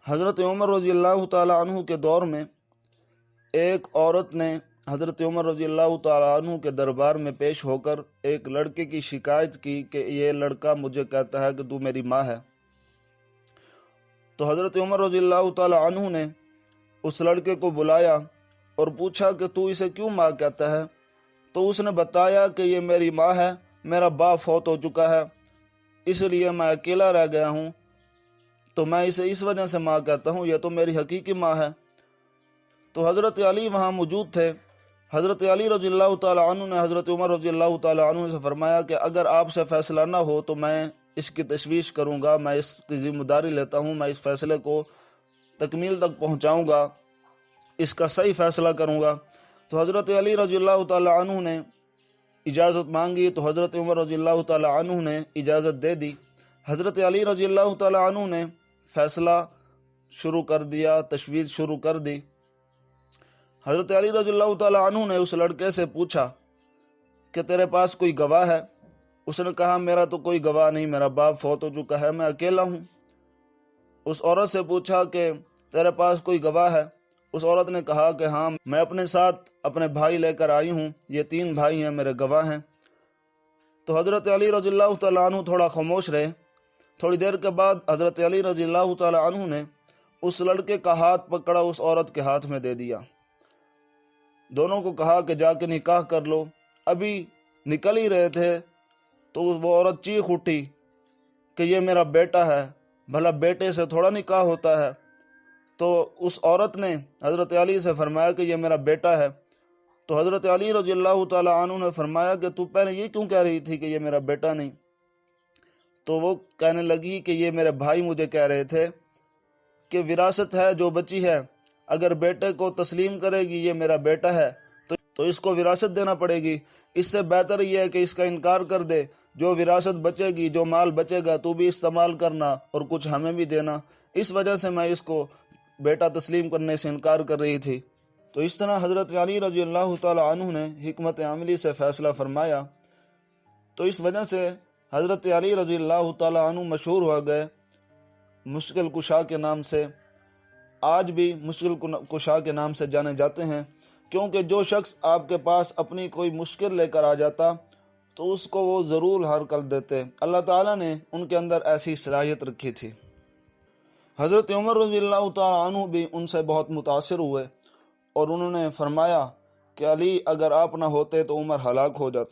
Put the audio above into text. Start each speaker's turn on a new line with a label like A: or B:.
A: حضرت عمر رضی اللہ تعالیٰ عنہ کے دور میں ایک عورت نے حضرت عمر رضی اللہ تعالیٰ عنہ کے دربار میں پیش ہو کر ایک لڑکے کی شکایت کی کہ یہ لڑکا مجھے کہتا ہے کہ تو میری ماں ہے۔ تو حضرت عمر رضی اللہ تعالیٰ عنہ نے اس لڑکے کو بلایا اور پوچھا کہ تو اسے کیوں ماں کہتا ہے؟ تو اس نے بتایا کہ یہ میری ماں ہے، میرا باپ فوت ہو چکا ہے، اس لیے میں اکیلا رہ گیا ہوں، تو میں اسے اس وجہ سے ماں کہتا ہوں، یہ تو میری حقیقی ماں ہے۔ تو حضرت علی وہاں موجود تھے۔ حضرت علی رضی اللہ تعالیٰ عنہ نے حضرت عمر رضی اللہ تعالیٰ عنہ سے فرمایا کہ اگر آپ سے فیصلہ نہ ہو تو میں اس کی تشویش کروں گا، میں اس کی ذمہ داری لیتا ہوں، میں اس فیصلے کو تکمیل تک پہنچاؤں گا، اس کا صحیح فیصلہ کروں گا۔ تو حضرت علی رضی اللہ تعالیٰ عنہ نے اجازت مانگی تو حضرت عمر رضی اللہ تعالیٰ عنہ نے اجازت دے دی۔ حضرت علی رضی اللہ تعالیٰ عنہ نے فیصلہ شروع کر دیا، تشویش شروع کر دی۔ حضرت علی رضی اللہ تعالیٰ عنہ نے اس لڑکے سے پوچھا کہ تیرے پاس کوئی گواہ ہے؟ اس نے کہا میرا تو کوئی گواہ نہیں، میرا باپ فوت ہو چکا ہے، میں اکیلا ہوں۔ اس عورت سے پوچھا کہ تیرے پاس کوئی گواہ ہے؟ اس عورت نے کہا کہ ہاں، میں اپنے ساتھ اپنے بھائی لے کر آئی ہوں، یہ 3 بھائی ہیں، میرے گواہ ہیں۔ تو حضرت علی رضی اللہ تعالیٰ عنہ تھوڑا خاموش رہے۔ تھوڑی دیر کے بعد حضرت علی رضی اللہ تعالیٰ عنہ نے اس لڑکے کا ہاتھ پکڑا، اس عورت کے ہاتھ میں دے دیا۔ دونوں کو کہا کہ جا کے نکاح کر لو۔ ابھی نکل ہی رہے تھے تو وہ عورت چیخ اٹھی کہ یہ میرا بیٹا ہے، بھلا بیٹے سے تھوڑا نکاح ہوتا ہے؟ تو اس عورت نے حضرت علی سے فرمایا کہ یہ میرا بیٹا ہے۔ تو حضرت علی رضی اللہ تعالیٰ عنہ نے فرمایا کہ تو پہلے یہ کیوں کہہ رہی تھی کہ یہ میرا بیٹا نہیں؟ تو وہ کہنے لگی کہ یہ میرے بھائی مجھے کہہ رہے تھے کہ وراثت ہے جو بچی ہے، اگر بیٹے کو تسلیم کرے گی یہ میرا بیٹا ہے تو اس کو وراثت دینا پڑے گی، اس سے بہتر یہ ہے کہ اس کا انکار کر دے، جو وراثت بچے گی، جو مال بچے گا تو بھی استعمال کرنا اور کچھ ہمیں بھی دینا۔ اس وجہ سے میں اس کو بیٹا تسلیم کرنے سے انکار کر رہی تھی۔ تو اس طرح حضرت علی رضی اللہ تعالیٰ عنہ نے حکمت عملی سے فیصلہ فرمایا۔ تو اس وجہ سے حضرت علی رضی اللہ تعالیٰ عنہ مشہور ہو گئے مشکل کشا کے نام سے، آج بھی مشکل کشا کے نام سے جانے جاتے ہیں، کیونکہ جو شخص آپ کے پاس اپنی کوئی مشکل لے کر آ جاتا تو اس کو وہ ضرور حل کر دیتے۔ اللہ تعالیٰ نے ان کے اندر ایسی صلاحیت رکھی تھی۔ حضرت عمر رضی اللہ تعالیٰ عنہ بھی ان سے بہت متاثر ہوئے اور انہوں نے فرمایا کہ علی اگر آپ نہ ہوتے تو عمر ہلاک ہو جاتا۔